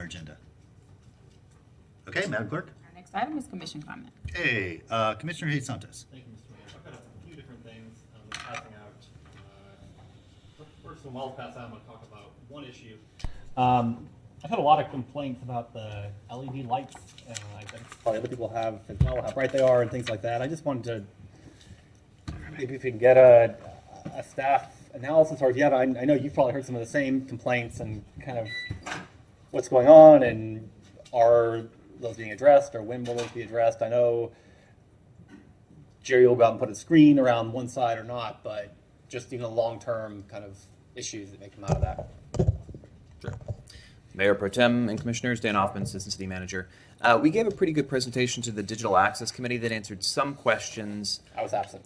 agenda. Okay, Madam Clerk. Our next item is commission comment. Okay, Commissioner Hayes Santos. Thank you, Mr. Mayor. I've got a few different things I'm passing out. First of all, I'll pass out, I'm going to talk about one issue. I've had a lot of complaints about the LED lights. I think probably other people have as well, how bright they are and things like that. I just wanted to, maybe if we can get a staff analysis, or if you have, I know you've probably heard some of the same complaints and kind of what's going on and are those being addressed or when will those be addressed? I know Jerry will go out and put a screen around one side or not, but just even the long-term kind of issues that may come out of that. Sure. Mayor Pro Tem and Commissioners, Dan Hoffman, Assistant City Manager. We gave a pretty good presentation to the Digital Access Committee that answered some questions. I was absent.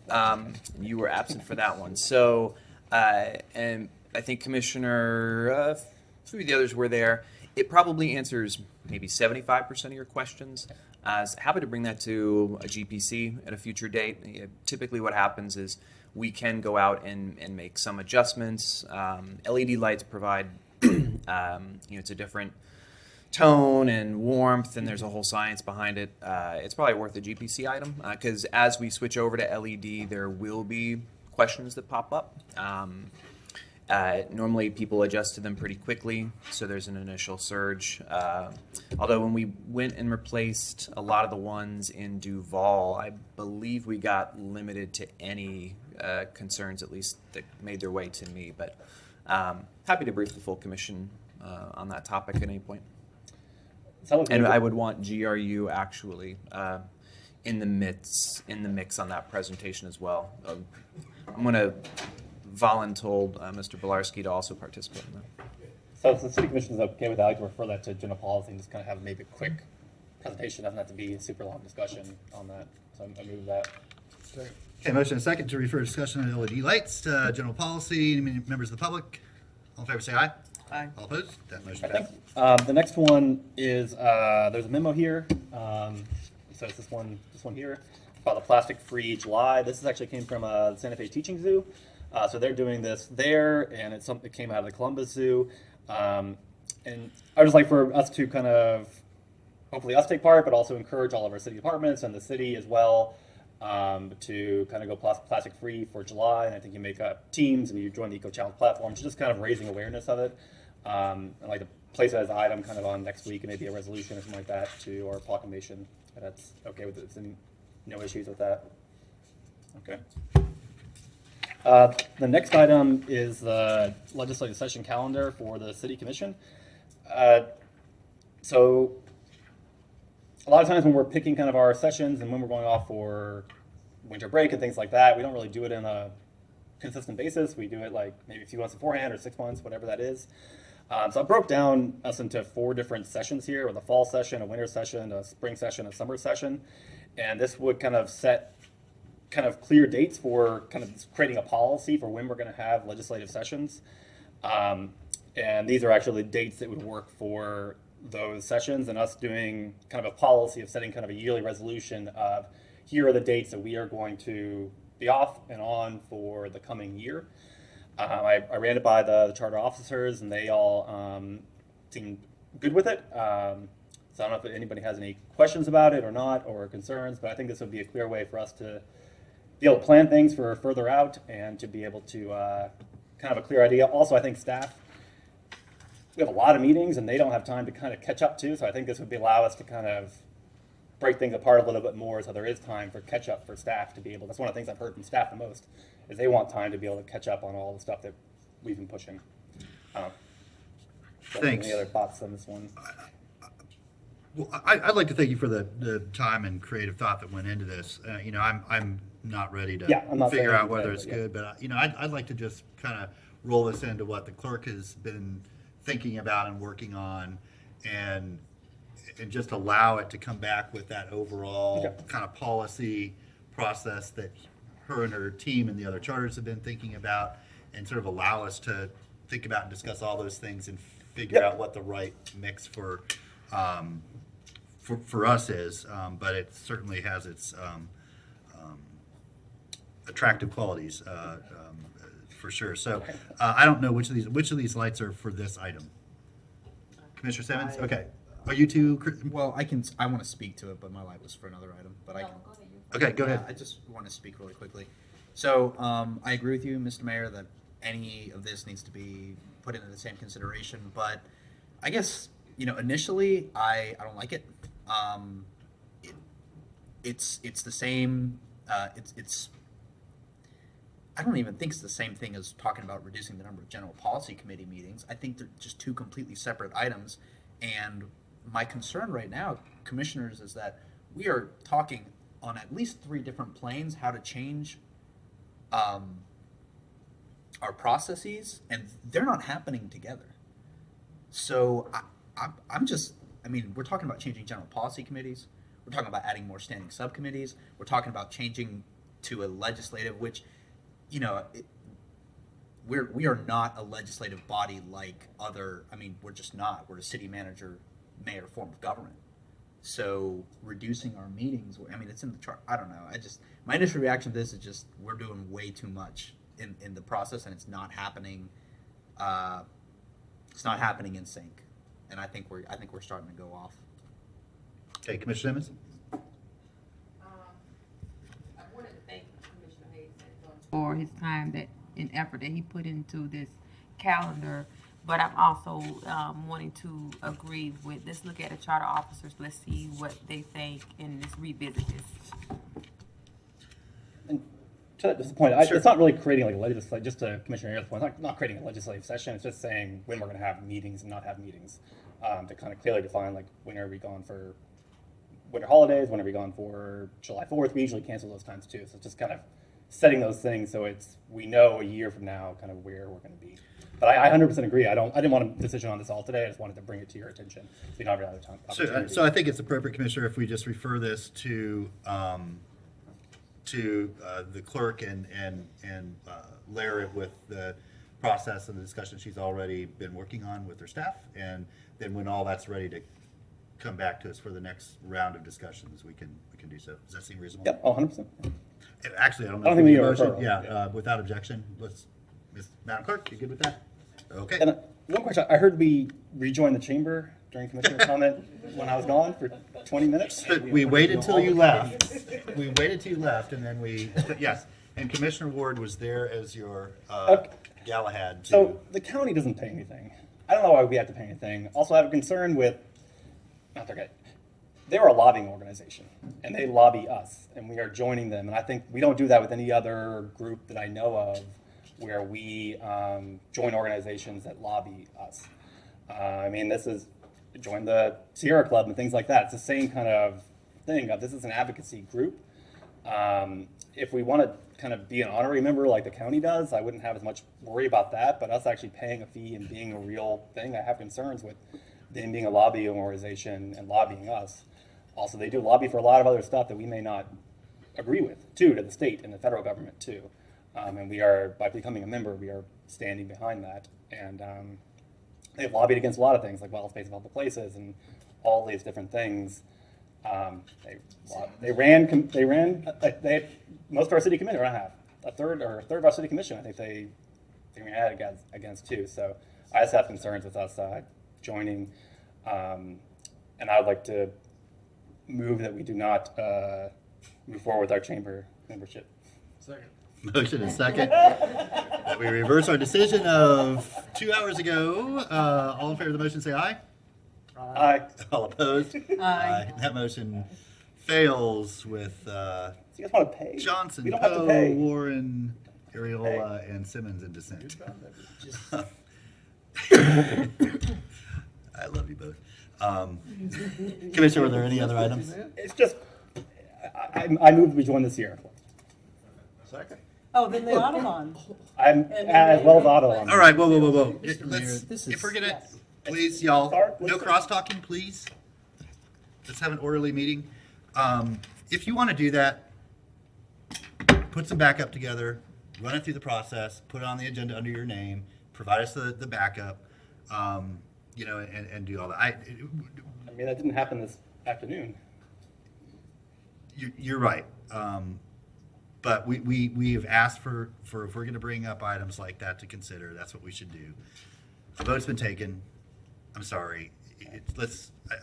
You were absent for that one. So, and I think Commissioner, a few of the others were there. It probably answers maybe 75% of your questions. Happy to bring that to a GPC at a future date. Typically what happens is we can go out and make some adjustments. LED lights provide, it's a different tone and warmth, and there's a whole science behind it. It's probably worth a GPC item because as we switch over to LED, there will be questions that pop up. Normally people adjust to them pretty quickly, so there's an initial surge. Although when we went and replaced a lot of the ones in Duval, I believe we got limited to any concerns, at least that made their way to me. But happy to brief the full commission on that topic at any point. And I would want GRU actually in the mix on that presentation as well. I'm going to voluntold Mr. Bilarski to also participate in that. So if the City Commission is okay with that, I'd like to refer that to general policy and just kind of have maybe a quick presentation. It doesn't have to be a super long discussion on that. So I move that. Okay, motion and second to refer discussion on LED lights to general policy. Any members of the public? All in favor say aye. Aye. All opposed? That motion I think passes. the next one is there's a memo here. So it's this one here about the plastic-free July. This is actually came from the Santa Fe Teaching Zoo. So they're doing this there, and it's something that came out of the Columbus Zoo. And I would just like for us to kind of, hopefully us take part, but also encourage all of our city departments and the city as well to kind of go plastic-free for July. And I think you make up teams and you join the Eco Challenge platform, just kind of raising awareness of it. I'd like to place it as an item kind of on next week and maybe a resolution or something like that to our proclamation. If that's okay with it. No issues with that. Okay. The next item is the legislative session calendar for the City Commission. So a lot of times when we're picking kind of our sessions and when we're going off for winter break and things like that, we don't really do it on a consistent basis. We do it like maybe a few months beforehand or 6 months, whatever that is. So I broke down us into 4 different sessions here, with a fall session, a winter session, a spring session, a summer session. And this would kind of set kind of clear dates for kind of creating a policy for when we're going to have legislative sessions. And these are actually the dates that would work for those sessions, and us doing kind of a policy of setting kind of a yearly resolution of here are the dates that we are going to be off and on for the coming year. I ran it by the charter officers, and they all seemed good with it. So I don't know if anybody has any questions about it or not, or concerns, but I think this would be a clear way for us to be able to plan things for further out and to be able to kind of a clear idea. Also, I think staff, we have a lot of meetings and they don't have time to kind of catch up to, so I think this would allow us to kind of break things apart a little bit more so there is time for catch up for staff to be able, that's one of the things I've heard from staff the most, is they want time to be able to catch up on all the stuff that we've been pushing. Thanks. Any other thoughts on this one? Well, I'd like to thank you for the time and creative thought that went into this. I'm not ready to figure out whether it's good, but I'd like to just kind of roll this into what the clerk has been thinking about and working on, and just allow it to come back with that overall kind of policy process that her and her team and the other charters have been thinking about, and sort of allow us to think about and discuss all those things and figure out what the right mix for us is. But it certainly has its attractive qualities for sure. So I don't know which of these lights are for this item. Commissioner Simmons? Okay. Are you two? Well, I want to speak to it, but my light was for another item. But I can. Okay, go Yeah, ahead. I just want to speak really quickly. So I agree with you, Mr. Mayor, that any of this needs to be put into the same consideration. But I guess initially I don't like it. It's the same. It's I don't even think it's the same thing as talking about reducing the number of general policy committee meetings. I think they're just two completely separate items. And my concern right now, commissioners, is that we are talking on at least 3 different planes how to change our processes, and they're not happening together. So we're talking about changing general policy committees. We're talking about adding more standing subcommittees. We're talking about changing to a legislative, which, we are not a legislative body like other. We're just not. We're a city manager, mayor form of government. So reducing our meetings, it's in the chart. I don't know. My initial reaction to this is just we're doing way too much in the process, and it's not happening. It's not happening in sync, and I think we're starting to go off. Okay, Commissioner Simmons? I wanted to thank Commissioner Hayes for his time and effort that he put into this calendar, but I'm also wanting to agree with, let's look at the charter officers, let's see what they think, and let's revisit this. And to this point, it's not really creating like a legislative, just to Commissioner Ayer's point, not creating a legislative session. It's just saying when we're going to have meetings and not have meetings, to kind of clearly define like when are we gone for winter holidays, when are we gone for July 4th. We usually cancel those times too. So it's just kind of setting those things so we know a year from now kind of where we're going to be. But I 100% agree. I didn't want a decision on this all today. I just wanted to bring it to your attention. So you don't have another time. So I think it's appropriate, Commissioner, if we just refer this to the clerk and layer it with the process and the discussion she's already been working on with her staff, and then when all that's ready to come back to us for the next round of discussions, we can do so. Does that seem reasonable? Yep, 100%. Actually, I don't know. I don't if think we need a motion. referral. Yeah, without objection, Madam Clerk, you good with that? Okay. And one question, I heard we rejoined the chamber during Commissioner comment when I was gone for 20 minutes. We waited till you left. We waited till you left, and then yes. And Commissioner Ward was there as your Galahad. So the county doesn't pay anything. I don't know why we have to pay anything. Also, I have a concern with, they're a lobbying organization, and they lobby us, and we are joining them. And I think we don't do that with any other group that I know of where we join organizations that lobby us. This is join the Sierra Club and things like that. It's the same kind of thing. This is an advocacy group. If we want to kind of be an honorary member like the county does, I wouldn't have as much worry about that. But us actually paying a fee and being a real thing, I have concerns with them being a lobbying organization and lobbying us. Also, they do lobby for a lot of other stuff that we may not agree with, too, to the state and the federal government, too. And we are, by becoming a member, we are standing behind that. And they've lobbied against a lot of things, like wild space of public places and all these different things. They ran most of our city commission, or I have a third of our city commission. I think they ran against too. So I just have concerns with us joining, and I would like to move that we do not move forward with our chamber membership. Second. Motion and second. That we reverse our decision of 2 hours ago. All in favor of the motion, say aye. Aye. All opposed? Aye. That motion fails with So you guys want to pay? Johnson, We don't have to Poe, pay. Warren, Ariola, and Simmons in dissent. I love you both. Commissioner, were there any other items? It's just I moved we join this year. Second. Oh, then the Audubon. I'm as well as Audubon. All right, whoa. Mr. Let's, Mayor, this if is- we're gonna, Yes. please, y'all, Start, no listen. cross talking, please. Let's have an orderly meeting. If you want to do that, put some backup together, run it through the process, put it on the agenda under your name, provide us the backup, and do all that. I mean, that didn't happen this afternoon. You're right. But we have asked for if we're going to bring up items like that to consider, that's what we should do. A vote's been taken. I'm sorry.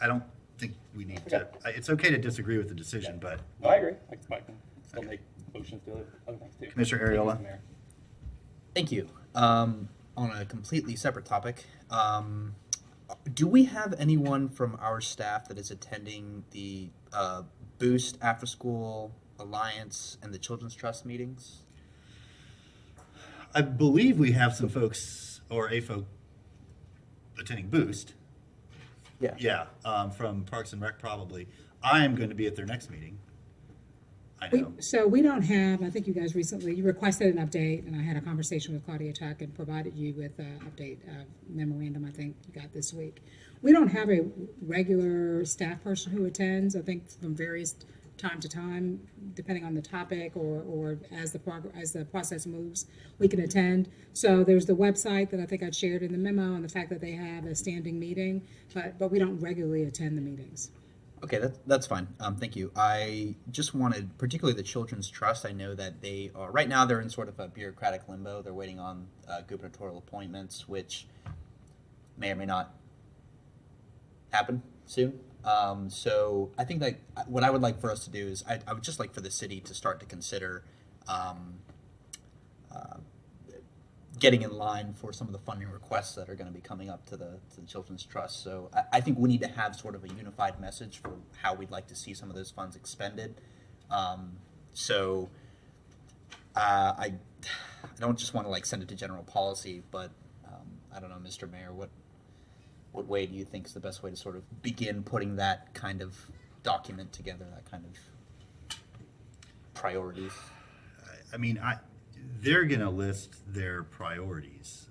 I don't think we need to, it's okay to disagree with the decision, but. No, I agree. I can still make motions to other things too. Commissioner Ariola? Thank you, Mr. Mayor. Thank you. On a completely separate topic, do we have anyone from our staff that is attending the Boost After School Alliance and the Children's Trust meetings? I believe we have some folks, or a folk, attending Boost. Yeah. Yeah, from Parks and Rec probably. I am going to be at their next meeting. I know. So we don't have, I think you guys recently, you requested an update, and I had a conversation with Claudia Tuck and provided you with an update memorandum, I think you got this week. We don't have a regular staff person who attends, I think from various time to time, depending on the topic or as the process moves, we can attend. So there's the website that I think I shared in the memo and the fact that they have a standing meeting, but we don't regularly attend the meetings. Okay, that's fine. Thank you. I just wanted, particularly the Children's Trust, I know that they are, right now they're in sort of a bureaucratic limbo. They're waiting on gubernatorial appointments, which may or may not happen soon. So I think that what I would like for us to do is I would just like for the city to start to consider getting in line for some of the funding requests that are going to be coming up to the Children's Trust. So I think we need to have sort of a unified message for how we'd like to see some of those funds expended. I don't just want to like send it to general policy, but I don't know, Mr. Mayor, what way do you think is the best way to sort of begin putting that kind of document together, that kind of priorities? I mean, they're going to list their priorities,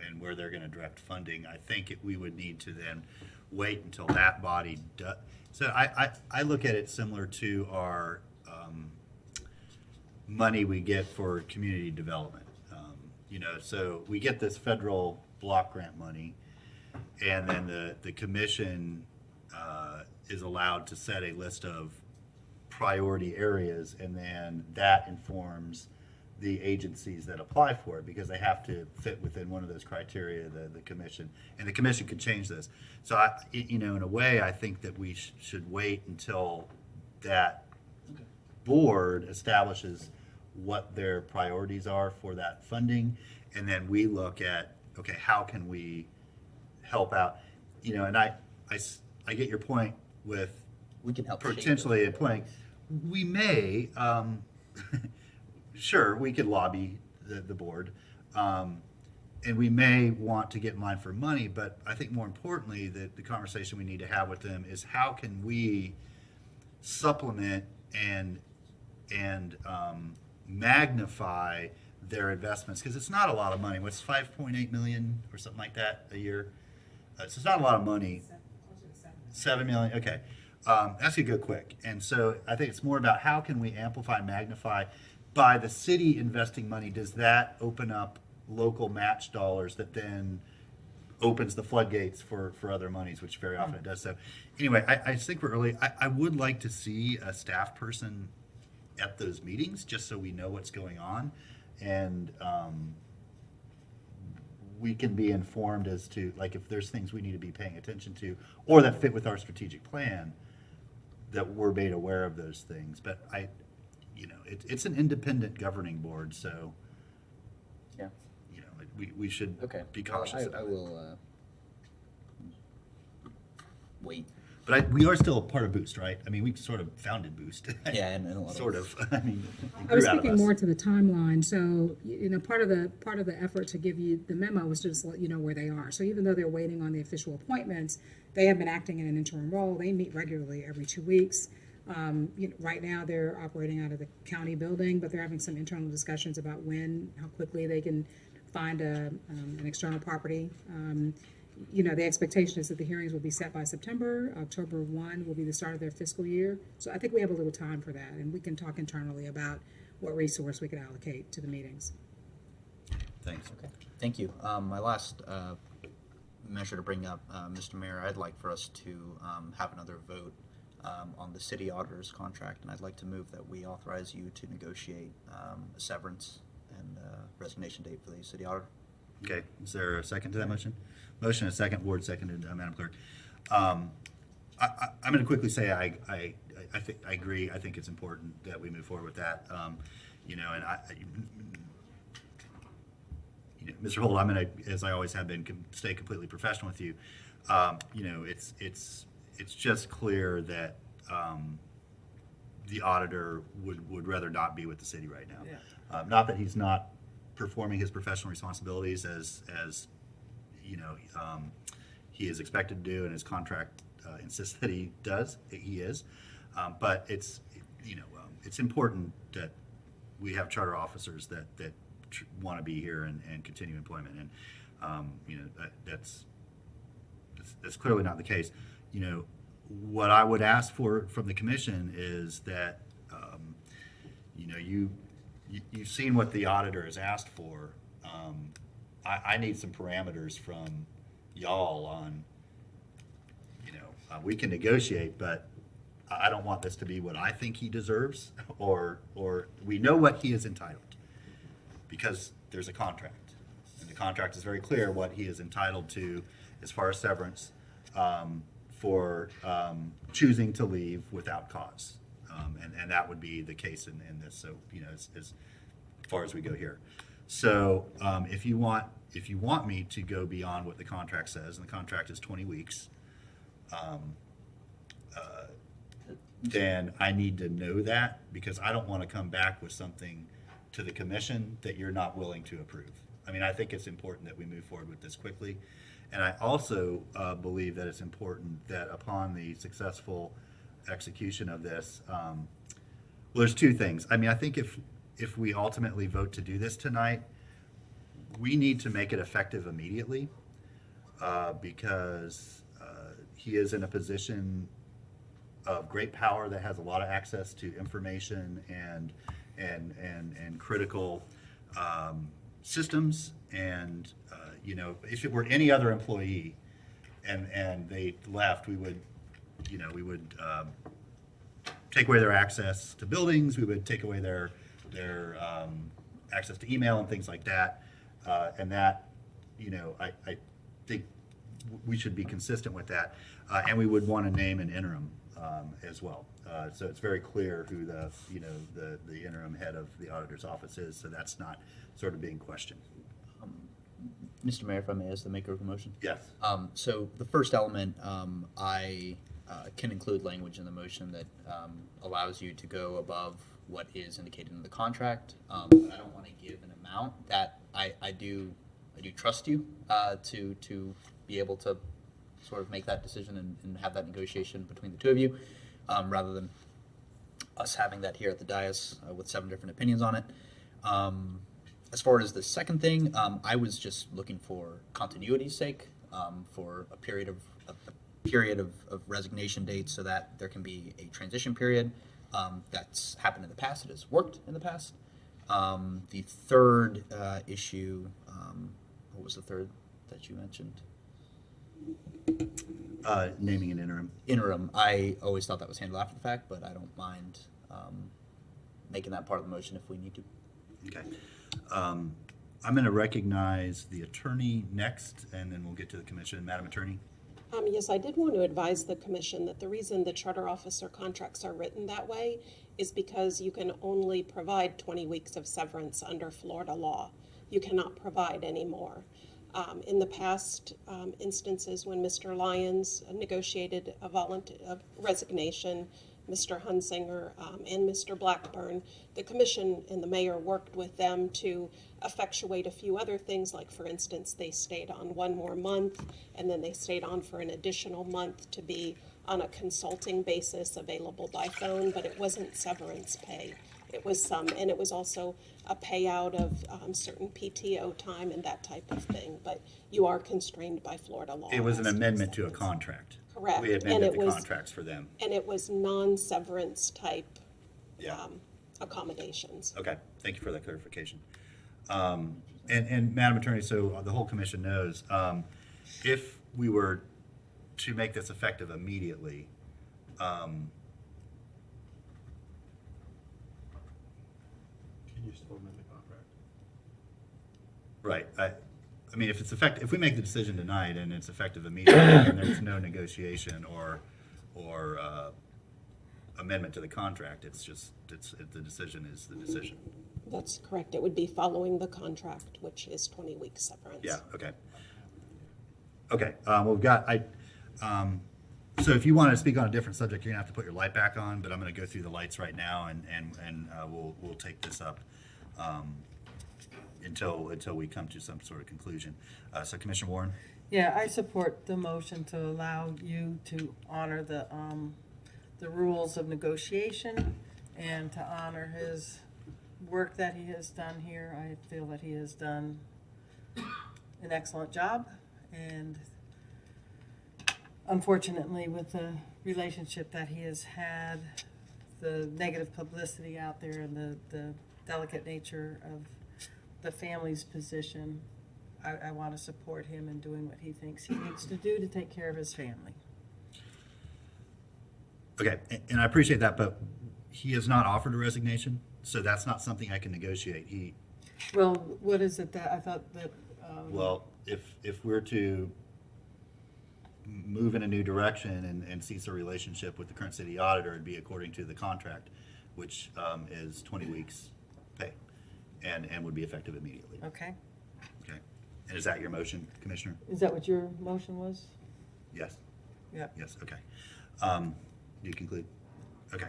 and where they're going to direct funding. I think we would need to then wait until that body does. So I look at it similar to our money we get for community development. So we get this federal block grant money, and then the commission is allowed to set a list of priority areas, and then that informs the agencies that apply for it, because they have to fit within one of those criteria, the commission, and the commission could change this. So in a way, I think that we should wait until that board establishes what their priorities are for that funding, and then we look at, okay, how can we help out? And I get your point with We can help potentially applying. We may, sure, we could lobby the board, and we may want to get in line for money, but I think more importantly, the conversation we need to have with them is how can we supplement and magnify their investments, because it's not a lot of money. What's 5.8 million or something like that a year? So it's not a lot of money. 7 million. Okay. That's a good quick. And so I think it's more about how can we amplify, magnify. By the city investing money, does that open up local match dollars that then opens the floodgates for other monies, which very often it does. So anyway, I think we're early. I would like to see a staff person at those meetings, just so we know what's going on, and we can be informed as to, like, if there's things we need to be paying attention to or that fit with our strategic plan, that we're made aware of those things. But it's an independent governing board, so Yeah. we should be cautious about I it. will wait. But we are still a part of Boost, right? I mean, we sort of founded Boost. Yeah, and a lot of sort of. I mean, it I was grew out of thinking us. more to the timeline. So, part of the effort to give you the memo was to just let you know where they are. So even though they're waiting on the official appointments, they have been acting in an interim role. They meet regularly every 2 weeks. Right now they're operating out of the county building, but they're having some internal discussions about how quickly they can find an external property. The expectation is that the hearings will be set by September. October 1 will be the start of their fiscal year. So I think we have a little time for that, and we can talk internally about what resource we could allocate to the meetings. Thanks. Okay, thank you. My last measure to bring up, Mr. Mayor, I'd like for us to have another vote on the city auditor's contract, and I'd like to move that we authorize you to negotiate a severance and resignation date for the city auditor. Okay, is there a second to that motion? Motion and a second, Ward seconded, Madam Clerk. I'm going to quickly say I think I agree. I think it's important that we move forward with that. You know, and Mr. Holt, I'm going to, as I always have been, stay completely professional with you. You know, it's just clear that the auditor would rather not be with the city right now. Yeah. Not that he's not performing his professional responsibilities as you know he is expected to do, and his contract insists that he does. He is, but it's it's important that we have charter officers that want to be here and continue employment, and you know that's clearly not the case. You know, what I would ask for from the commission is that you know you've seen what the auditor has asked for. I need some parameters from y'all on, you know, we can negotiate, but I don't want this to be what I think he deserves, or we know what he is entitled, because there's a contract, and the contract is very clear what he is entitled to as far as severance for choosing to leave without cause, and that would be the case in this. So you know, as far as we go here. So if you want me to go beyond what the contract says, and the contract is 20 weeks, then I need to know that, because I don't want to come back with something to the commission that you're not willing to approve. I mean, I think it's important that we move forward with this quickly. And I also believe that it's important that upon the successful execution of this, well, there's two things. I mean, I think if we ultimately vote to do this tonight, we need to make it effective immediately, because he is in a position of great power that has a lot of access to information and critical systems. And you know, if it were any other employee and they left, we would take away their access to buildings. We would take away their access to email and things like that. And that, you know, I think we should be consistent with that. And we would want to name an interim as well. So it's very clear who the interim head of the auditor's office is. So that's not sort of being questioned. Mr. Mayor, if I may, as the maker of the motion. Yes. So the first element, I can include language in the motion that allows you to go above what is indicated in the contract. But I don't want to give an amount that I do trust you to be able to sort of make that decision and have that negotiation between the two of you, rather than us having that here at the dais with 7 different opinions on it. As far as the second thing, I was just looking for continuity's sake, for a period of resignation dates, so that there can be a transition period. That's happened in the past. It has worked in the past. The third issue, what was the third that you mentioned? Naming an interim. Interim. I always thought that was handled after the fact, but I don't mind making that part of the motion if we need to. Okay. I'm going to recognize the attorney next, and then we'll get to the commission. Madam Attorney. Yes, I did want to advise the commission that the reason the charter officer contracts are written that way is because you can only provide 20 weeks of severance under Florida law. You cannot provide any more. In the past instances when Mr. Lyons negotiated a resignation, Mr. Hunsinger and Mr. Blackburn, the commission and the mayor worked with them to effectuate a few other things, like, for instance, they stayed on 1 more month, and then they stayed on for an additional month to be on a consulting basis available by phone, but it wasn't severance pay. It was and it was also a payout of certain PTO time and that type of thing, but you are constrained by Florida law. It was an amendment to a contract. Correct. We amended the contracts for them. And it was non-severance type Yeah. accommodations. Okay, thank you for that clarification. And Madam Attorney, so the whole commission knows, if we were to make this effective immediately, Can you still amend the contract? right, I mean, if we make the decision tonight and it's effective immediately, and there's no negotiation or amendment to the contract, the decision is the decision. That's correct. It would be following the contract, which is 20 weeks severance. Yeah, okay. Okay, well, so if you want to speak on a different subject, you're gonna have to put your light back on, but I'm gonna go through the lights right now and we'll take this up until we come to some sort of conclusion. So Commissioner Warren? Yeah, I support the motion to allow you to honor the rules of negotiation and to honor his work that he has done here. I feel that he has done an excellent job, and unfortunately, with the relationship that he has had, the negative publicity out there and the delicate nature of the family's position, I want to support him in doing what he thinks he needs to do to take care of his family. Okay, and I appreciate that, but he has not offered a resignation, so that's not something I can negotiate. Well, what is it that, I thought that, Well, if we're to move in a new direction and cease a relationship with the current city auditor, it'd be according to the contract, which is 20 weeks pay and would be effective immediately. okay. Okay. And is that your motion, Commissioner? Is that what your motion was? Yes. Yep. Yes, okay. Do you conclude? Okay.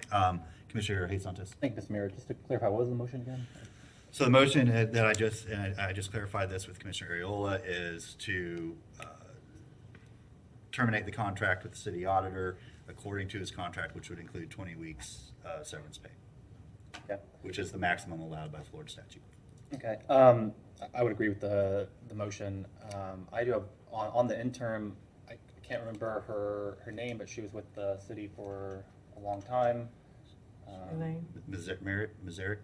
Commissioner Hayes Santos? Thank you, Mr. Mayor. Just to clarify, what was the motion again? So the motion that I just clarified this with Commissioner Ariola is to terminate the contract with the city auditor according to his contract, which would include 20 weeks severance pay, Okay. which is the maximum allowed by Florida statute. Okay. I would agree with the motion. I do have on the interim. I can't remember her name, but she was with the city for a long time. Elaine? Mazarick?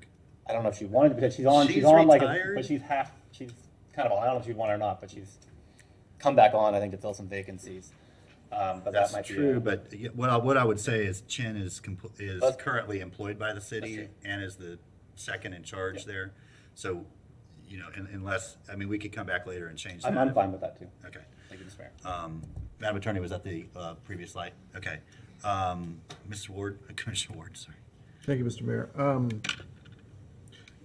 I don't know if she wanted because she's on like but she's kind of on. I don't know if she wanted or not, but she's come back on, I think, to fill some vacancies. But That's that might true, be but what I would say is Chen is currently employed by the city That's true. and is the second in charge there. So, unless, I mean, we could come back later and change that. I'm fine with that too. Okay. Thank you, Mr. Mayor. Madam Attorney was at the previous slide. Okay. Mr. Ward, Commissioner Ward, sorry. Thank you, Mr. Mayor.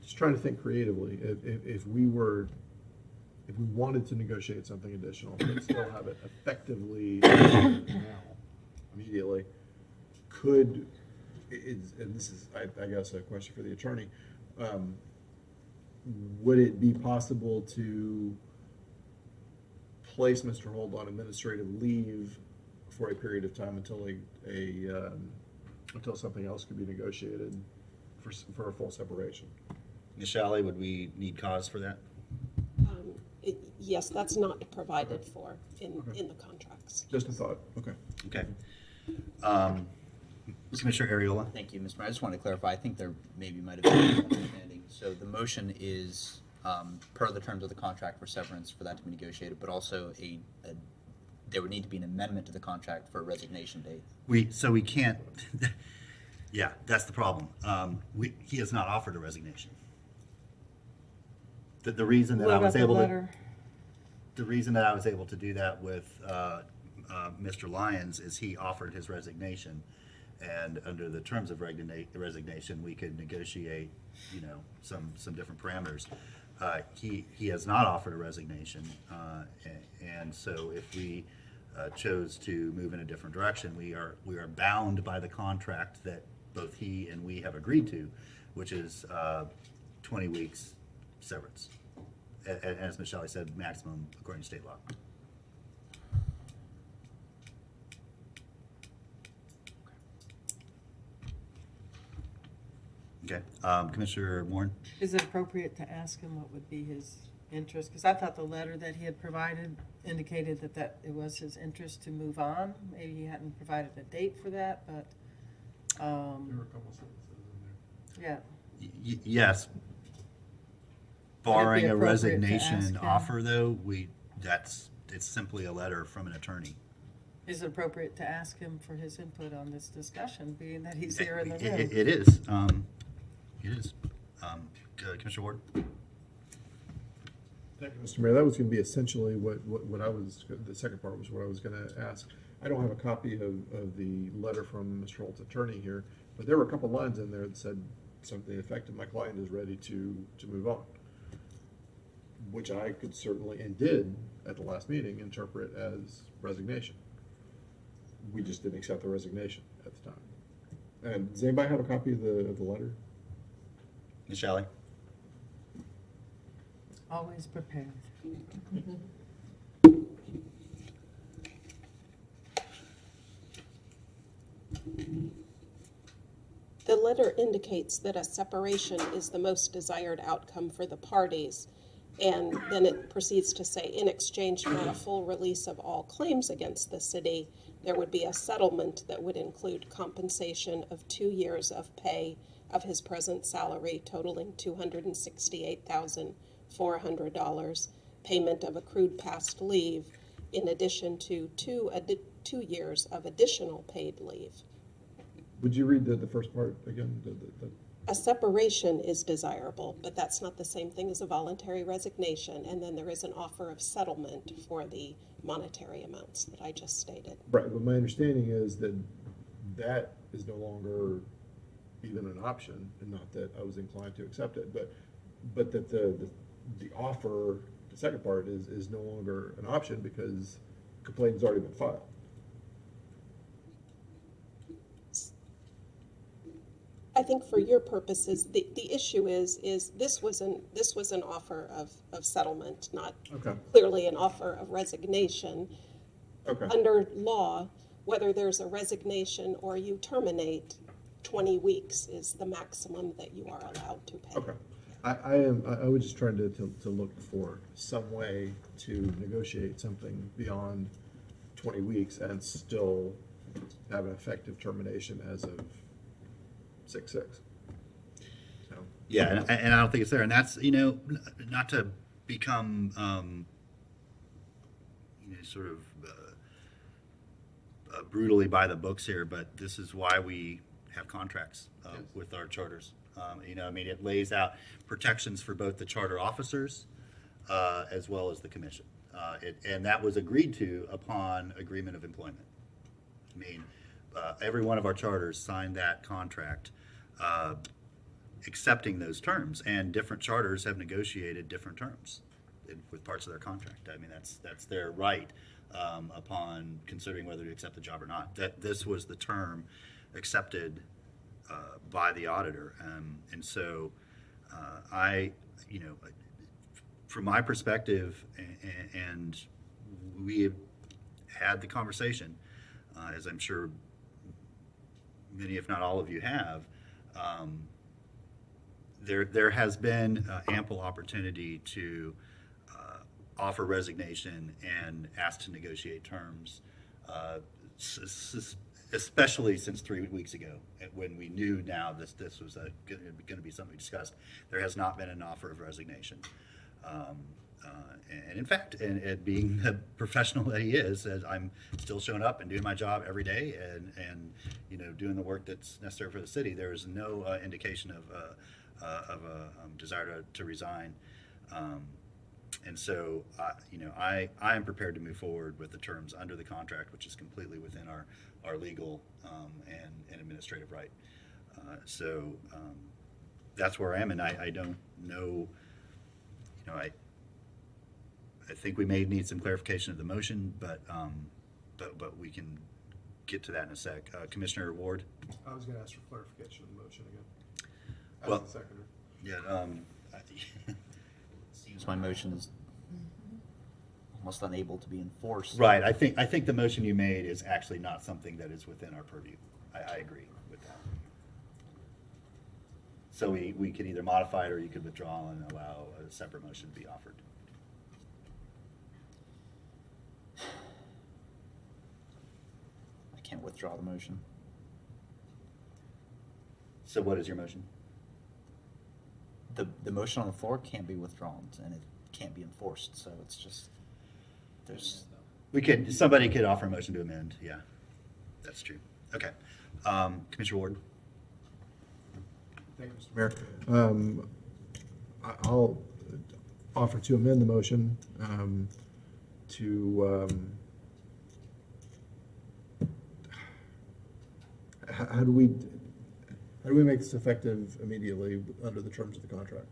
Just trying to think creatively. If we wanted to negotiate something additional, but still have it effectively now, immediately, and this is, I guess, a question for the attorney, would it be possible to place Mr. Holt on administrative leave for a period of time until until something else could be negotiated for a full separation? Ms. Shalley, would we need cause for that? Yes, that's not provided for in the contracts. Just a thought. Okay. Okay. Commissioner Ariola? Thank you, Mr. Mayor. I just want to clarify, I think there maybe might have been a misunderstanding. So the motion is per the terms of the contract for severance for that to be negotiated, but also there would need to be an amendment to the contract for a resignation date. We can't, yeah, that's the problem. He has not offered a resignation. The reason that What I about was the able letter? The reason that I was able to do that with Mr. Lyons is he offered his resignation, and under the terms of resignation, we could negotiate, some different parameters. He has not offered a resignation, and so if we chose to move in a different direction, we are bound by the contract that both he and we have agreed to, which is 20 weeks severance. As Ms. Shelley said, maximum according to state law. Okay, Commissioner Warren? Is it appropriate to ask him what would be his interest? Because I thought the letter that he had provided indicated that it was his interest to move on. Maybe he hadn't provided a date for that, but, There were a couple sentences in there. yeah. Yes. Barring a appropriate to resignation ask him? offer, though, it's simply a letter from an attorney. Is it appropriate to ask him for his input on this discussion, being that he's here in the room? It is. It is. Commissioner Ward? Thank Thank you, Mr. Mayor. That was going to be essentially what I was, the second part was what I was going to ask. I don't have a copy of the letter from Mr. Holt's attorney here, but there were a couple lines in there that said something to the effect of my client is ready to move on, which I could certainly, and did at the last meeting, interpret as resignation. We just didn't accept the resignation at the time. And does anybody have a copy of the letter? Ms. Shelley? Always prepared. The letter indicates that a separation is the most desired outcome for the parties. And then it proceeds to say, in exchange for a full release of all claims against the city, there would be a settlement that would include compensation of 2 years of pay of his present salary totaling $268,400, payment of accrued past leave, in addition to 2 years of additional paid leave. Would you read the first part again? A separation is desirable, but that's not the same thing as a voluntary resignation, and then there is an offer of settlement for the monetary amounts that I just stated. Right, but my understanding is that that is no longer even an option, and not that I was inclined to accept it, but that the offer, the second part is no longer an option because complaint has already been filed. I think for your purposes, the issue is this was an offer of settlement, not clearly an offer of resignation. Okay. Under law, whether there's a resignation or you terminate, 20 weeks is the maximum that you are allowed to pay. Okay. I was just trying to look for some way to negotiate something beyond 20 weeks and still have an effective termination as of 6/6. So. Yeah, and I don't think it's there. And that's, not to become, sort of brutally by the books here, but this is why we have contracts with our charters. It lays out protections for both the charter officers as well as the commission. And that was agreed to upon agreement of employment. Every one of our charters signed that contract accepting those terms, and different charters have negotiated different terms with parts of their contract. That's their right upon considering whether to accept the job or not. That this was the term accepted by the auditor, and so from my perspective, and we have had the conversation, as I'm sure many, if not all of you have, there has been ample opportunity to offer resignation and ask to negotiate terms, especially since 3 weeks ago, when we knew now this was going to be something discussed. There has not been an offer of resignation. And in fact, and being the professional that he is, as I'm still showing up and doing my job every day and doing the work that's necessary for the city, there is no indication of a desire to resign. And so, I am prepared to move forward with the terms under the contract, which is completely within our legal and administrative right. So that's where I am, and I don't know. I think we may need some clarification of the motion, but we can get to that in a sec. Commissioner Ward? I was going to ask for clarification of the motion again. As Well, the seconder. Yeah. Seems my motion is almost unable to be enforced. Right. I think the motion you made is actually not something that is within our purview. I agree with that. So we could either modify it, or you could withdraw and allow a separate motion to be offered. I can't withdraw the motion. So what is your motion? The motion on the floor can't be withdrawn, and it can't be enforced, so it's just, Somebody could offer a motion to amend. Yeah, that's true. Okay. Commissioner Ward? Thank you, Mr. Mayor. offer to amend the motion to, how do we make this effective immediately under the terms of the contract?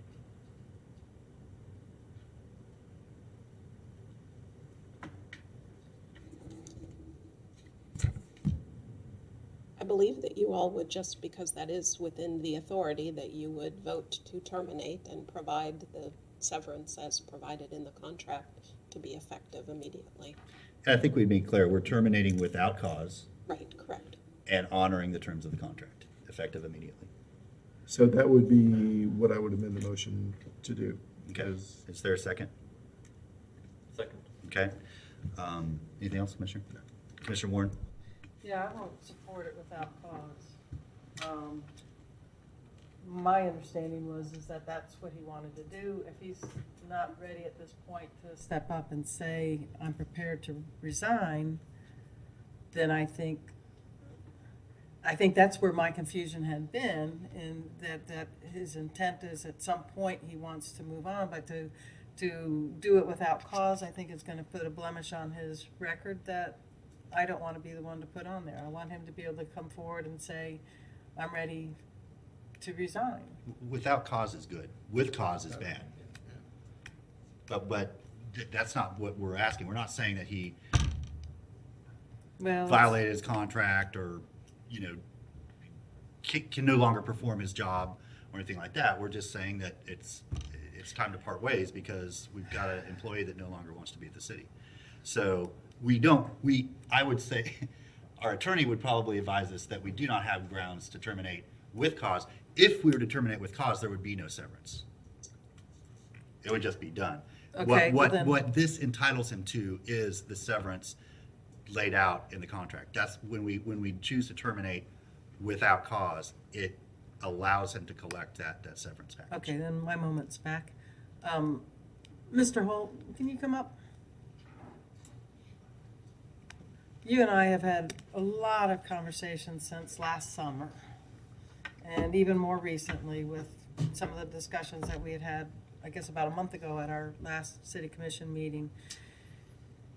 I believe that you all would, just because that is within the authority, that you would vote to terminate and provide the severance as provided in the contract to be effective immediately. I think we made clear, we're terminating without cause Right, correct. and honoring the terms of the contract, effective immediately. So that would be what I would amend the motion to do. Okay, Is- is there a second? Second. Okay. Anything else, Commissioner? Commissioner Warren? Yeah, I won't support it without cause. My understanding is that that's what he wanted to do. If he's not ready at this point to step up and say, I'm prepared to resign, then I think that's where my confusion had been, in that his intent is at some point he wants to move on, but to do it without cause, I think it's gonna put a blemish on his record that I don't want to be the one to put on there. I want him to be able to come forward and say, I'm ready to resign. Without cause is good. With cause is bad. But that's not what we're asking. We're not saying that he Well, violated his contract or, can no longer perform his job or anything like that. We're just saying that it's time to part ways because we've got an employee that no longer wants to be at the city. So I would say, our attorney would probably advise us that we do not have grounds to terminate with cause. If we were to terminate with cause, there would be no severance. It would just be done. Okay, well then- What this entitles him to is the severance laid out in the contract. That's when we choose to terminate without cause, it allows him to collect that severance package. okay, then my moment's back. Mr. Holt, can you come up? You and I have had a lot of conversations since last summer, and even more recently with some of the discussions that we had, I guess, about a month ago at our last city commission meeting.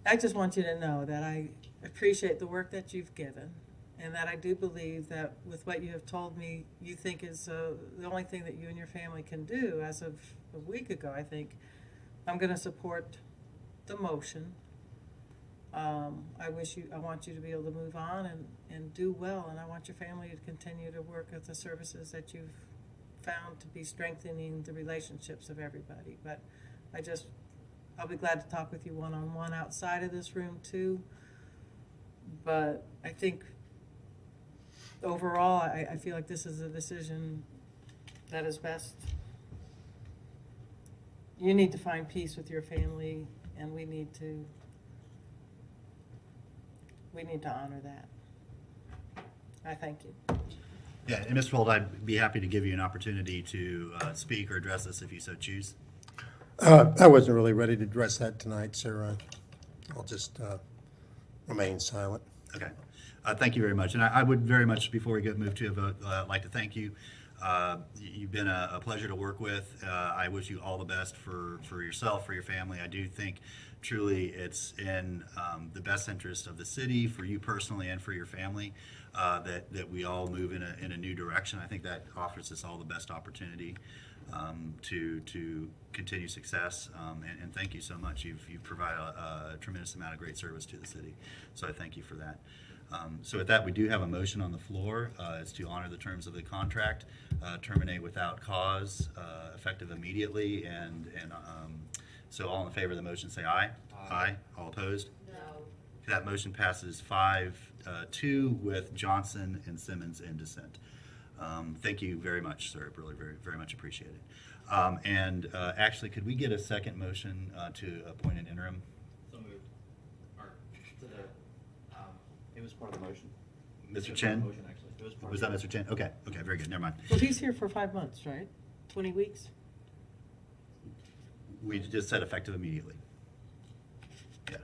I just want you to know that I appreciate the work that you've given, and that I do believe that with what you have told me, you think is the only thing that you and your family can do. As of a week ago, I think, I'm going to support the motion. I want you to be able to move on and do well, and I want your family to continue to work at the services that you've found to be strengthening the relationships of everybody. But I'll be glad to talk with you one-on-one outside of this room too. But I think overall, I feel like this is a decision that is best. You need to find peace with your family, and we need to honor that. I thank you. Yeah, and Mr. Holt, I'd be happy to give you an opportunity to speak or address us if you so choose. I wasn't really ready to address that tonight, sir. I'll just remain silent. Okay. Thank you very much. And I would very much, before we move to a vote, like to thank you. You've been a pleasure to work with. I wish you all the best for yourself, for your family. I do think truly it's in the best interest of the city, for you personally and for your family, that we all move in a new direction. I think that offers us all the best opportunity to continue success. And thank you so much. You've provided a tremendous amount of great service to the city. So I thank you for that. So with that, we do have a motion on the floor. It's to honor the terms of the contract, terminate without cause, effective immediately, and so all in favor of the motion say aye. Aye. All opposed? No. That motion passes 5-2 with Johnson and Simmons in dissent. Thank you very much, sir. Really, very, very much appreciated. And actually, could we get a second motion to appoint an interim? So moved. Or to the, it was part of the motion. Mr. Chen? Motion, actually. It was part Was of that Mr. Chen? Okay, very good. Never mind. Well, he's here for 5 months, right? 20 weeks? We just said effective immediately. Yeah.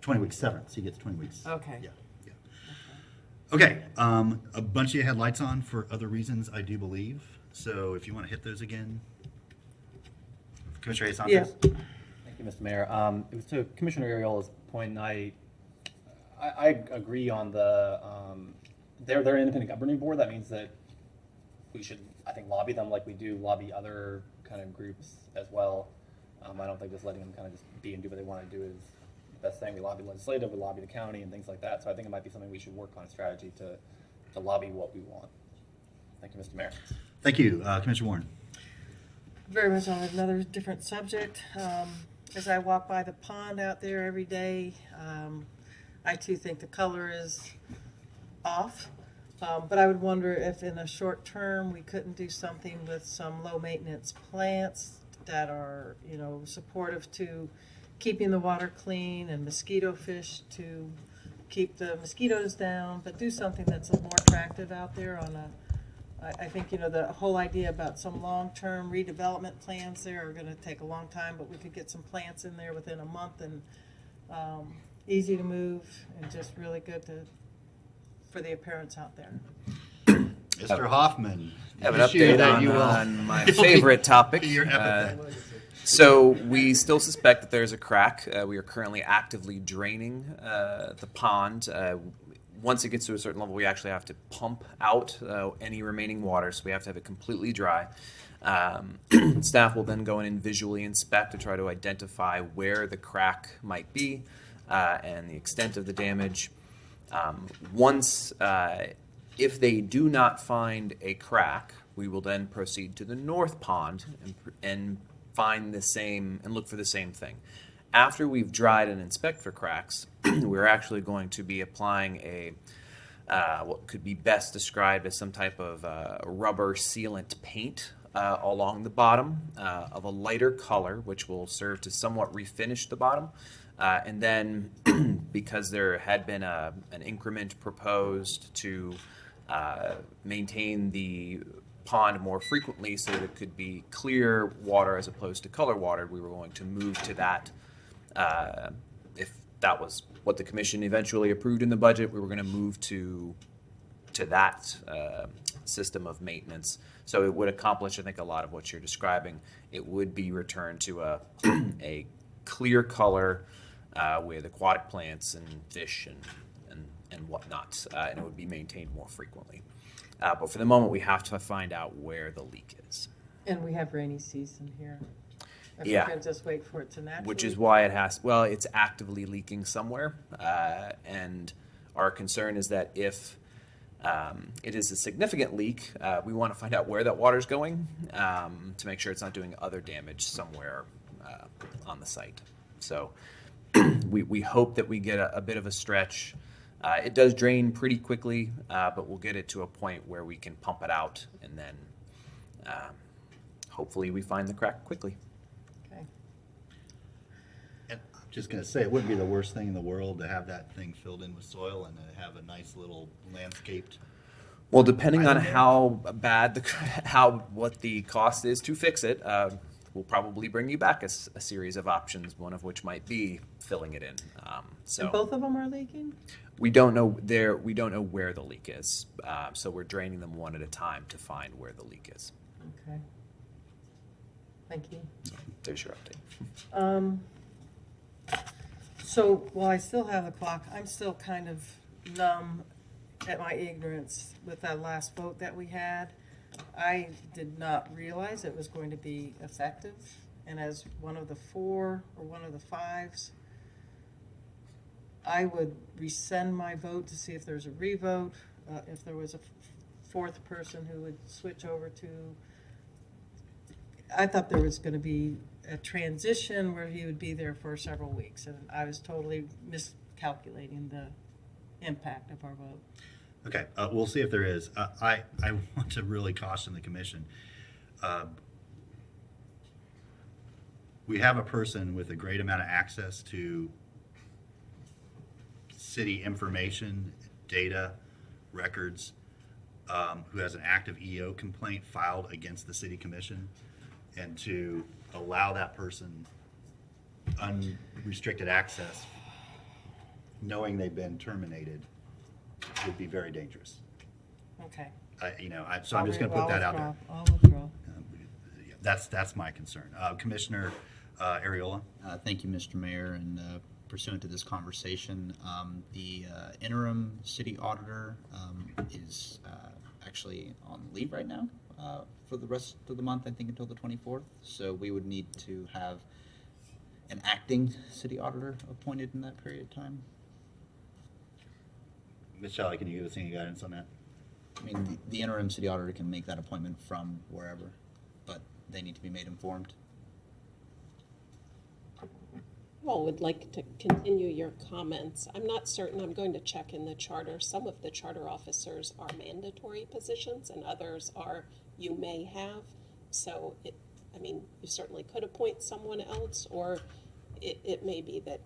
20 weeks severance. He gets 20 weeks. Okay. Yeah. Okay, a bunch of you had lights on for other reasons, I do believe. So if you want to hit those again. Commissioner Hayes Yeah. Santos? Thank you, Mr. Mayor. It was to Commissioner Ariel's point, and I agree on the, they're an independent governing board. That means that we should, I think, lobby them like we do lobby other kind of groups as well. I don't think just letting them kind of just be and do what they want to do is the best thing. We lobby legislative, we lobby the county and things like that. So I think it might be something we should work on a strategy to lobby what we want. Thank you, Mr. Mayor. Thank you. Commissioner Warren? Very much on another different subject. As I walk by the pond out there every day, I too think the color is off. But I would wonder if in a short term, we couldn't do something with some low maintenance plants that are, supportive to keeping the water clean and mosquito fish to keep the mosquitoes down, but do something that's more attractive out there on I think, the whole idea about some long-term redevelopment plans there are gonna take a long time, but we could get some plants in there within a month and, easy to move and just really good for the appearance out there. Mr. Hoffman? I have an issue update that you will- on my favorite topic. Your epithet. So we still suspect that there's a crack. We are currently actively draining the pond. Once it gets to a certain level, we actually have to pump out any remaining water, so we have to have it completely dry. Staff will then go in and visually inspect to try to identify where the crack might be and the extent of the damage. If they do not find a crack, we will then proceed to the north pond and find the same and look for the same thing. After we've dried and inspect for cracks, we're actually going to be applying what could be best described as some type of rubber sealant paint along the bottom of a lighter color, which will serve to somewhat refinish the bottom. And then, because there had been an increment proposed to maintain the pond more frequently so that it could be clear water as opposed to color water, we were going to move to that. If that was what the commission eventually approved in the budget, we were going to move to that system of maintenance. So it would accomplish, I think, a lot of what you're describing. It would be returned to a clear color with aquatic plants and fish and whatnot, and it would be maintained more frequently. But for the moment, we have to find out where the leak is. And we have rainy season here. If Yeah. we can just wait for it to naturally. Which is why it's actively leaking somewhere. And our concern is that if it is a significant leak, we want to find out where that water's going to make sure it's not doing other damage somewhere on the site. So we hope that we get a bit of a stretch. It does drain pretty quickly, but we'll get it to a point where we can pump it out, and then hopefully we find the crack quickly. Okay. And I'm just going to say, it wouldn't be the worst thing in the world to have that thing filled in with soil and to have a nice little landscaped. Well, depending on Right there. how bad what the cost is to fix it, we'll probably bring you back a series of options. One of which might be filling it in. So And both of them are leaking? we don't know where the leak is. So we're draining them one at a time to find where the leak is. Okay. Thank you. There's your update. So while I still have the clock, I'm still kind of numb at my ignorance with that last vote that we had. I did not realize it was going to be effective. And as one of the 4 or one of the 5s, I would rescind my vote to see if there's a revote, if there was a 4th person who would switch over to. I thought there was going to be a transition where he would be there for several weeks, and I was totally miscalculating the impact of our vote. Okay, we'll see if there is. I want to really caution the commission. We have a person with a great amount of access to city information, data, records, who has an active EO complaint filed against the city commission, and to allow that person unrestricted access, knowing they've been terminated, would be very dangerous. Okay. So I'm just going to put that out there. I'll withdraw. Yeah. That's my concern. Commissioner Ariola? Thank you, Mr. Mayor, and pursuant to this conversation, the interim city auditor is actually on leave right now for the rest of the month, I think until the 24th. So we would need to have an acting city auditor appointed in that period of time. Ms. Shelley, can you give us any guidance on that? I mean, the interim city auditor can make that appointment from wherever, but they need to be made informed. Well, would like to continue your comments. I'm not certain, I'm going to check in the charter. Some of the charter officers are mandatory positions and others are you may have. So you certainly could appoint someone else, or it may be that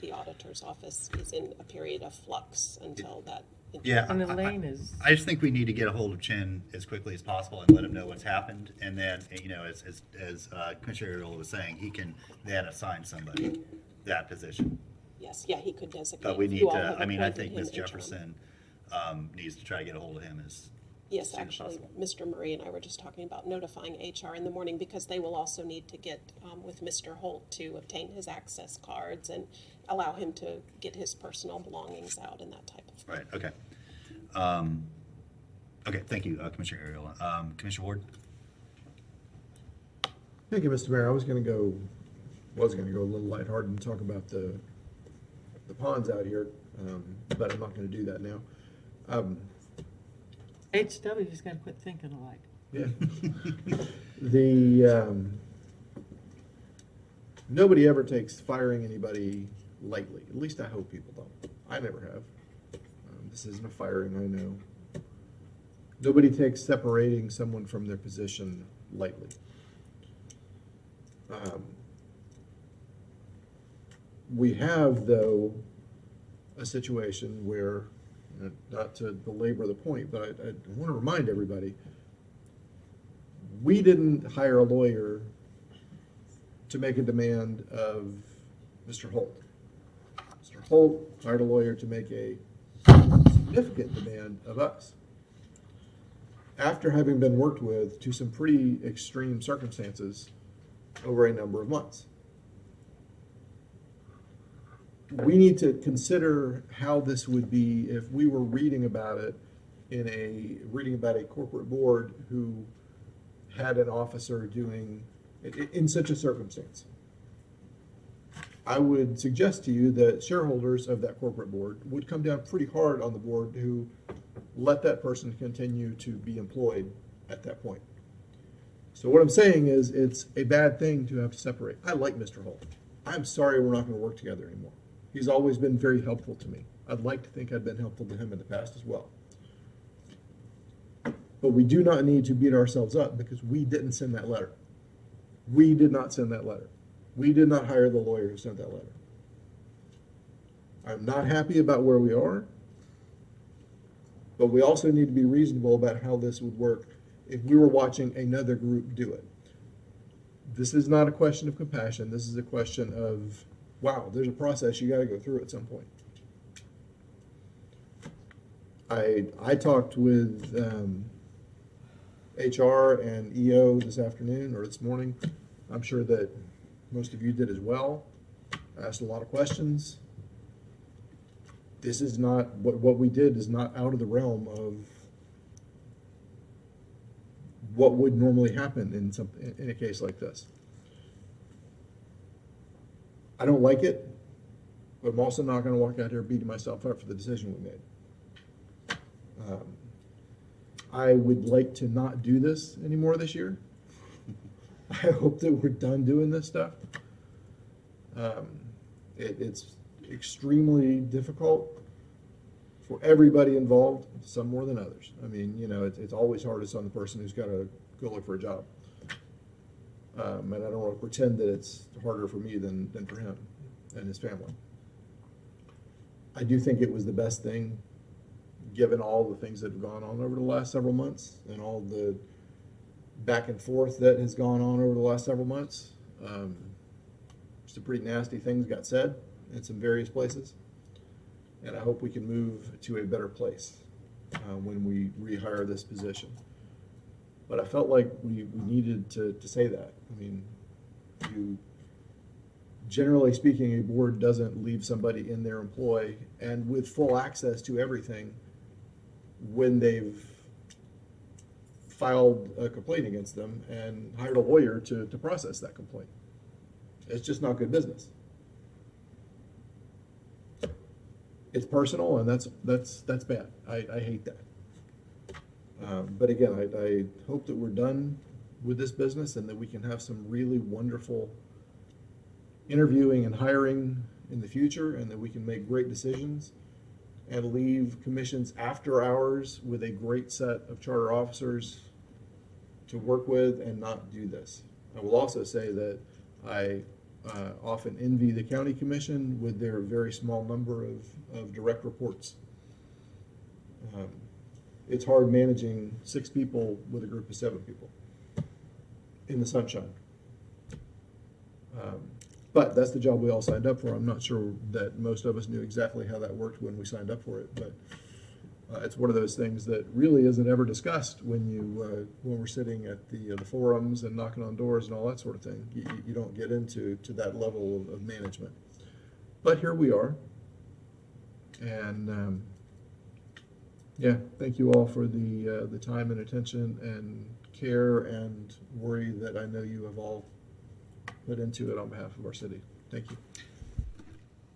the auditor's office is in a period of flux until that. Yeah, And Elaine is. I just think we need to get a hold of Chin as quickly as possible and let him know what's happened. And then, as Commissioner Ariola was saying, he can then assign somebody that position. Yes, yeah, he could designate. But we need You all to, have I appointed think him Ms. interim. Jefferson needs to try to get a hold of him as Yes, soon as actually, possible. Mr. Murray and I were just talking about notifying HR in the morning because they will also need to get with Mr. Holt to obtain his access cards and allow him to get his personal belongings out and that type of thing. Right, okay. Okay, thank you, Commissioner Ariola. Commissioner Ward? Thank you, Mr. Mayor. I was gonna go a little lighthearted and talk about the ponds out here, but I'm not gonna do that now. HW's got to quit thinking alike. Yeah. Nobody ever takes firing anybody lightly. At least I hope people don't. I never have. This isn't a firing, I know. Nobody takes separating someone from their position lightly. We have, though, a situation where, not to belabor the point, but I want to remind everybody, we didn't hire a lawyer to make a demand of Mr. Holt. Mr. Holt hired a lawyer to make a significant demand of us. After having been worked with to some pretty extreme circumstances over a number of months. We need to consider how this would be if we were reading about it reading about a corporate board who had an officer doing in such a circumstance. I would suggest to you that shareholders of that corporate board would come down pretty hard on the board who let that person continue to be employed at that point. So what I'm saying is it's a bad thing to have to separate. I like Mr. Holt. I'm sorry we're not going to work together anymore. He's always been very helpful to me. I'd like to think I've been helpful to him in the past as well. But we do not need to beat ourselves up because we didn't send that letter. We did not send that letter. We did not hire the lawyer who sent that letter. I'm not happy about where we are, but we also need to be reasonable about how this would work if we were watching another group do it. This is not a question of compassion. This is a question of, wow, there's a process you got to go through at some point. I talked with HR and EO this afternoon or this morning. I'm sure that most of you did as well. I asked a lot of questions. This is not, what we did is not out of the realm of what would normally happen in a case like this. I don't like it, but I'm also not going to walk out here beating myself up for the decision we made. I would like to not do this anymore this year. I hope that we're done doing this stuff. It's extremely difficult for everybody involved, some more than others. I mean, it's always hardest on the person who's got to go look for a job. And I don't want to pretend that it's harder for me than for him and his family. I do think it was the best thing, given all the things that have gone on over the last several months and all the back and forth that has gone on over the last several months. Some pretty nasty things got said in some various places. And I hope we can move to a better place when we rehire this position. But I felt like we needed to say that. I mean, generally speaking, a board doesn't leave somebody in their employ and with full access to everything when they've filed a complaint against them and hired a lawyer to process that complaint. It's just not good business. It's personal, and that's bad. I hate that. But again, I hope that we're done with this business and that we can have some really wonderful interviewing and hiring in the future, and that we can make great decisions and leave commissions after hours with a great set of charter officers to work with and not do this. I will also say that I often envy the county commission with their very small number of direct reports. It's hard managing 6 people with a group of 7 people in the sunshine. But that's the job we all signed up for. I'm not sure that most of us knew exactly how that worked when we signed up for it, but it's one of those things that really isn't ever discussed when we're sitting at the forums and knocking on doors and all that sort of thing. You don't get into that level of management. But here we are, and yeah, thank you all for the time and attention and care and worry that I know you have all put into it on behalf of our city. Thank you.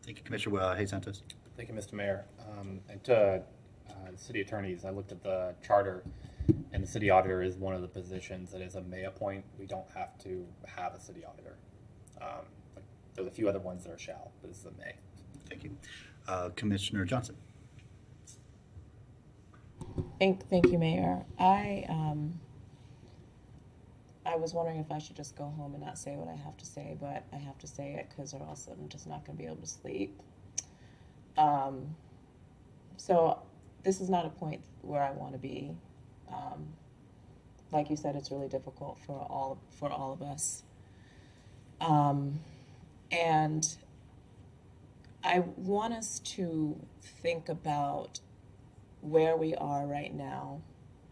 Thank you, Commissioner Hayes Santos. Thank you, Mr. Mayor. And to the city attorneys, I looked at the charter, and the city auditor is one of the positions that is a may appoint. We don't have to have a city auditor. There's a few other ones that are shall, but this is a may. Thank you. Commissioner Johnson. Thank you, Mayor. I was wondering if I should just go home and not say what I have to say, but I have to say it because or else I'm just not going to be able to sleep. So this is not a point where I want to be. Like you said, it's really difficult for all of us. And I want us to think about where we are right now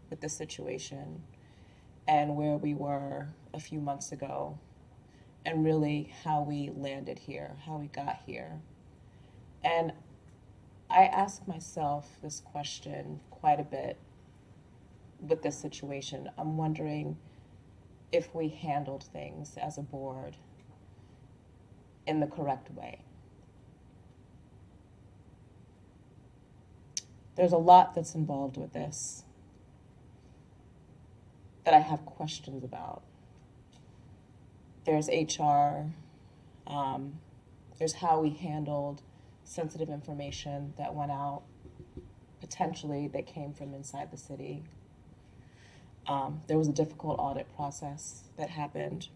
with the situation and where we were a few months ago, and really how we landed here, how we got here. And I ask myself this question quite a bit with this situation. I'm wondering if we handled things as a board in the correct way. There's a lot that's involved with this that I have questions about. There's HR, there's how we handled sensitive information that went out, potentially that came from inside the city. There was a difficult audit process that happened.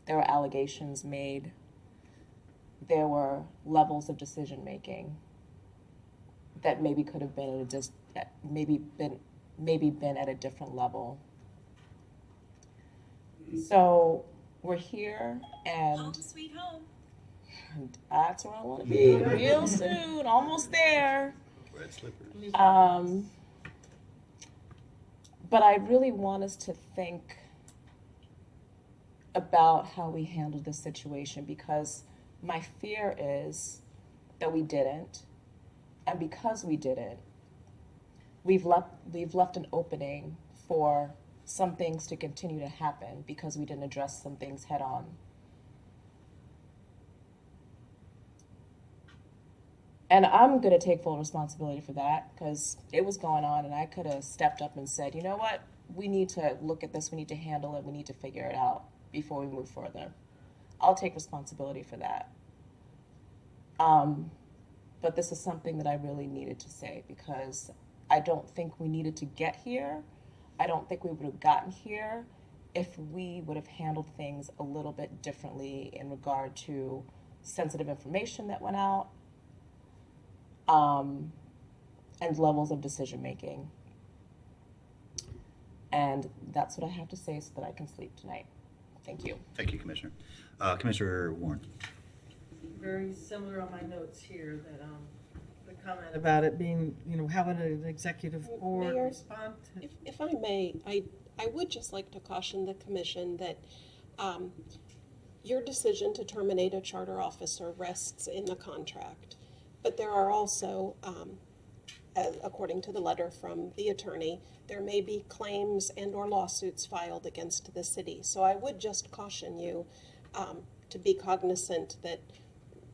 There were allegations made. There were levels of decision making that maybe could have been been at a different level. So we're here, and Home sweet home. that's where I want to be real soon, almost there. Red slippers. But I really want us to think about how we handled this situation, because my fear is that we didn't, and because we didn't, we've left an opening for some things to continue to happen because we didn't address some things head on. And I'm going to take full responsibility for that because it was going on, and I could have stepped up and said, you know what, we need to look at this, we need to handle it, we need to figure it out before we move further. I'll take responsibility for that. But this is something that I really needed to say because I don't think we needed to get here. I don't think we would have gotten here if we would have handled things a little bit differently in regard to sensitive information that went out, and levels of decision making. And that's what I have to say so that I can sleep tonight. Thank you. Thank you, Commissioner. Commissioner Warren. Very similar on my notes here that the comment about it being, how would an executive board Mayor, respond to? If I may, I would just like to caution the commission that your decision to terminate a charter officer rests in the contract. But there are also, according to the letter from the attorney, there may be claims and/or lawsuits filed against the city. So I would just caution you to be cognizant that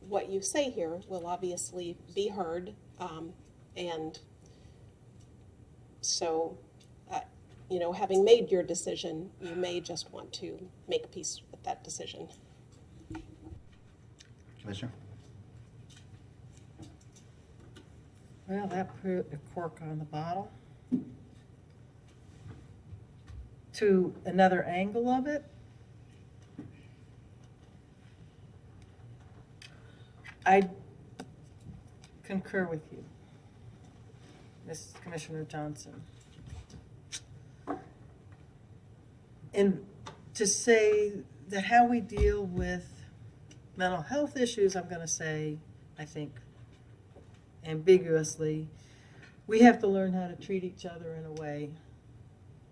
what you say here will obviously be heard, and so, you know, having made your decision, you may just want to make peace with that decision. Commissioner? Well, that put a cork on the bottle. To another angle of it, I concur with you, Ms. Commissioner Johnson. And to say that how we deal with mental health issues, I'm going to say, I think, ambiguously, we have to learn how to treat each other in a way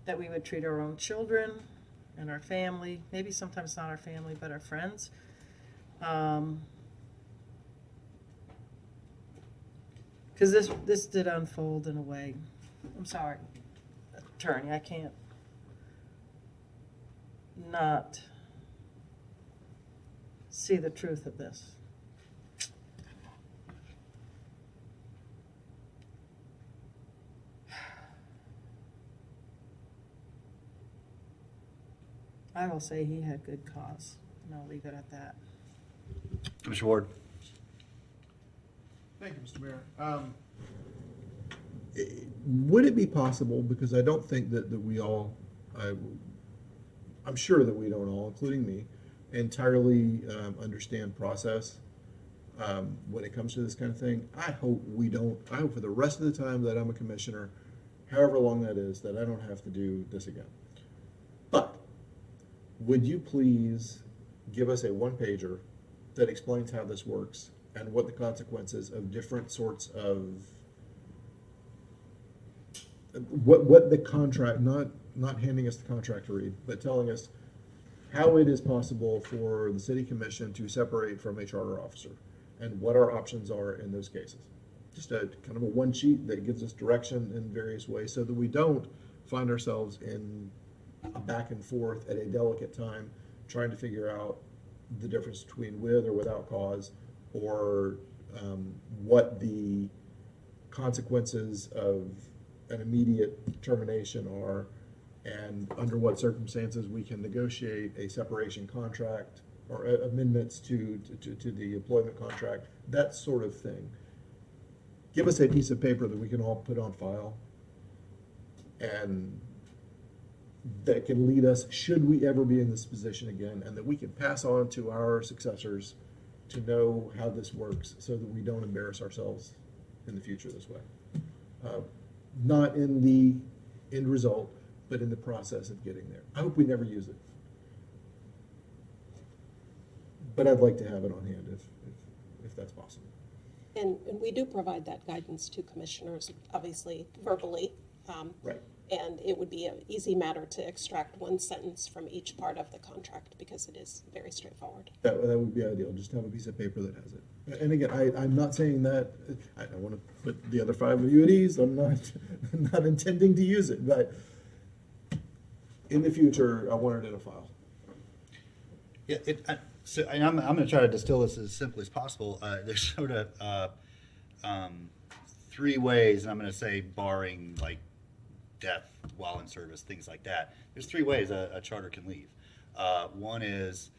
that we would treat our own children and our family, maybe sometimes not our family, but our friends. Because this did unfold in a way. I'm sorry, attorney, I can't not see the truth of this. I will say he had good cause, and I'll leave it at that. Commissioner Ward? Thank you, Mr. Mayor. Would it be possible, because I don't think that we all, I'm sure that we don't all, including me, entirely understand process when it comes to this kind of thing. I hope we don't, I hope for the rest of the time that I'm a commissioner, however long that is, that I don't have to do this again. But would you please give us a one-pager that explains how this works and what the consequences of different sorts of what the contract, not handing us the contract to read, but telling us how it is possible for the city commission to separate from a charter officer and what our options are in those cases. Just a kind of a one sheet that gives us direction in various ways so that we don't find ourselves in a back and forth at a delicate time trying to figure out the difference between with or without cause, or what the consequences of an immediate termination are, and under what circumstances we can negotiate a separation contract or amendments to the employment contract, that sort of thing. Give us a piece of paper that we can all put on file and that can lead us, should we ever be in this position again, and that we can pass on to our successors to know how this works so that we don't embarrass ourselves in the future this way. Not in the end result, but in the process of getting there. I hope we never use it. But I'd like to have it on hand if that's possible. And we do provide that guidance to commissioners, obviously verbally. Right. And it would be an easy matter to extract one sentence from each part of the contract because it is very straightforward. That would be ideal, just have a piece of paper that has it. And again, I'm not saying that, I don't want to put the other 5 of you at ease, I'm not intending to use it, but in the future, I want it in a file. Yeah, so and I'm going to try to distill this as simply as possible. There's sort of 3 ways, and I'm going to say barring like death while in service, things like that. There's 3 ways a charter can leave. One is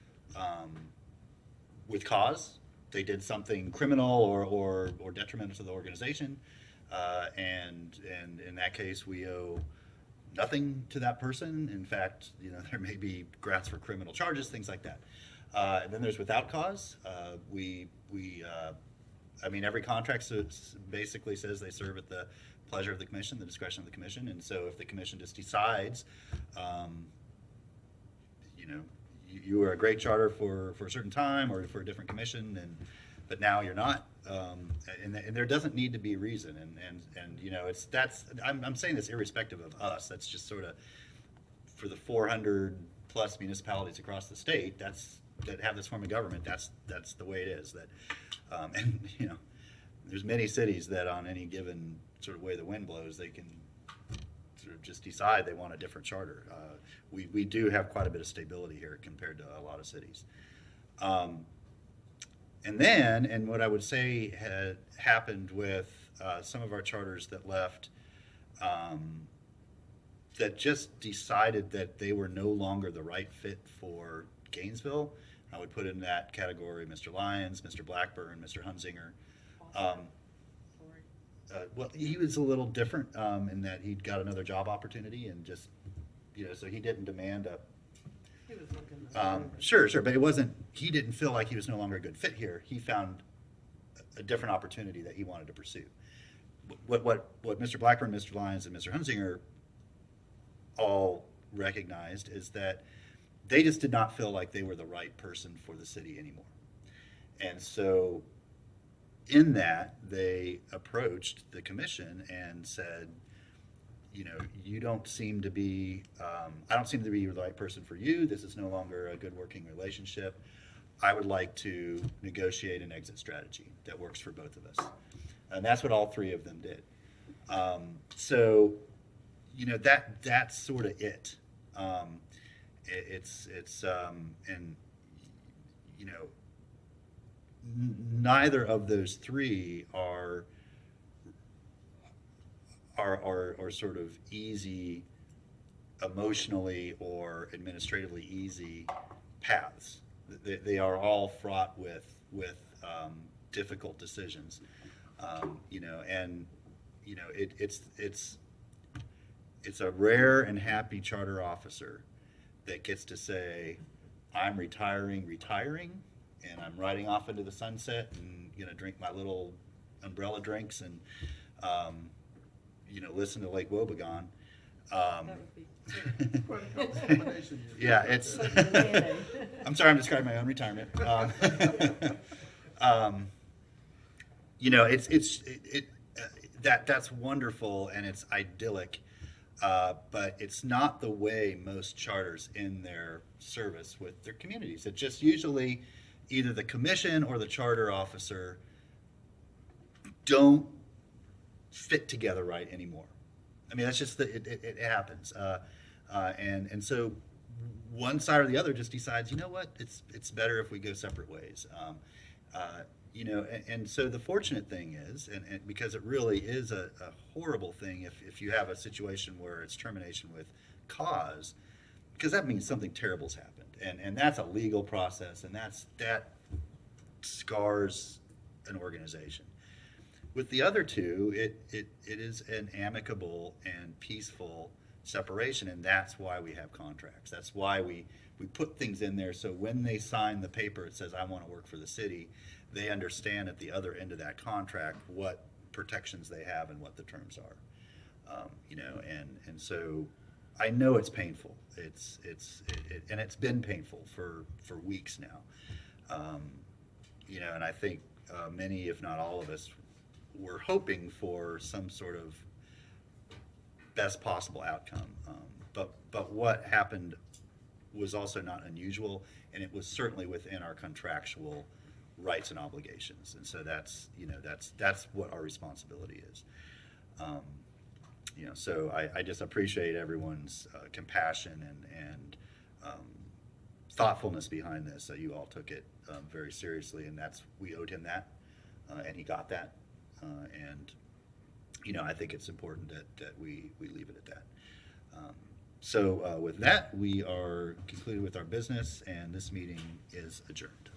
with cause. They did something criminal or detrimental to the organization, and in that case, we owe nothing to that person. In fact, there may be grounds for criminal charges, things like that. And then there's without cause. I mean, every contract basically says they serve at the pleasure of the commission, the discretion of the commission, and so if the commission just decides, you are a great charter for a certain time or for a different commission, but now you're not, and there doesn't need to be a reason, and I'm saying this irrespective of us. That's just sort of for the 400 plus municipalities across the state, that have this form of government, that's the way it is. That, and you know, there's many cities that on any given sort of way the wind blows, they can sort of just decide they want a different charter. We do have quite a bit of stability here compared to a lot of cities. And what I would say had happened with some of our charters that left, that just decided that they were no longer the right fit for Gainesville. I would put in that category Mr. Lyons, Mr. Blackburn, Mr. Hunzinger. Well, he was a little different in that he'd got another job opportunity and just, you know, so he didn't demand a. He was looking. Sure, but it wasn't. He didn't feel like he was no longer a good fit here. He found a different opportunity that he wanted to pursue. What Mr. Blackburn, Mr. Lyons, and Mr. Hunzinger all recognized is that they just did not feel like they were the right person for the city anymore, and so in that, they approached the commission and said, you know, you don't seem to be, I don't seem to be the right person for you. This is no longer a good working relationship. I would like to negotiate an exit strategy that works for both of us. And that's what all three of them did. So, you know, that's sort of it. And, you know, neither of those three are sort of easy, emotionally or administratively easy paths. They are all fraught with difficult decisions. You know, and you know it's a rare and happy charter officer that gets to say, I'm retiring, and I'm riding off into the sunset and, you know, drink my little umbrella drinks and, you know, listen to Lake Wobegon. Yeah, it's, I'm sorry, I'm describing my own retirement. You know, that's wonderful and it's idyllic, but it's not the way most charters end their service with their communities. It just usually either the commission or the charter officer don't fit together right anymore. I mean, that's just it happens, and so one side or the other just decides, you know what, it's better if we go separate ways. You know, and so the fortunate thing is, and because it really is a horrible thing if you have a situation where it's termination with cause, because that means something terrible's happened. And that's a legal process, and that scars an organization. With the other two, it is an amicable and peaceful separation, and that's why we have contracts. That's why we put things in there so when they sign the paper, it says, I want to work for the city, they understand at the other end of that contract what protections they have and what the terms are. You know, and so I know it's painful. And it's been painful for weeks now. You know, and I think many, if not all of us, were hoping for some sort of best possible outcome. But what happened was also not unusual, and it was certainly within our contractual rights and obligations. And so that's, you know, that's what our responsibility is. You know, so I just appreciate everyone's compassion and thoughtfulness behind this. So you all took it very seriously, and we owed him that, and he got that. And you know, I think it's important that we leave it at that. So with that, we are concluded with our business, and this meeting is adjourned.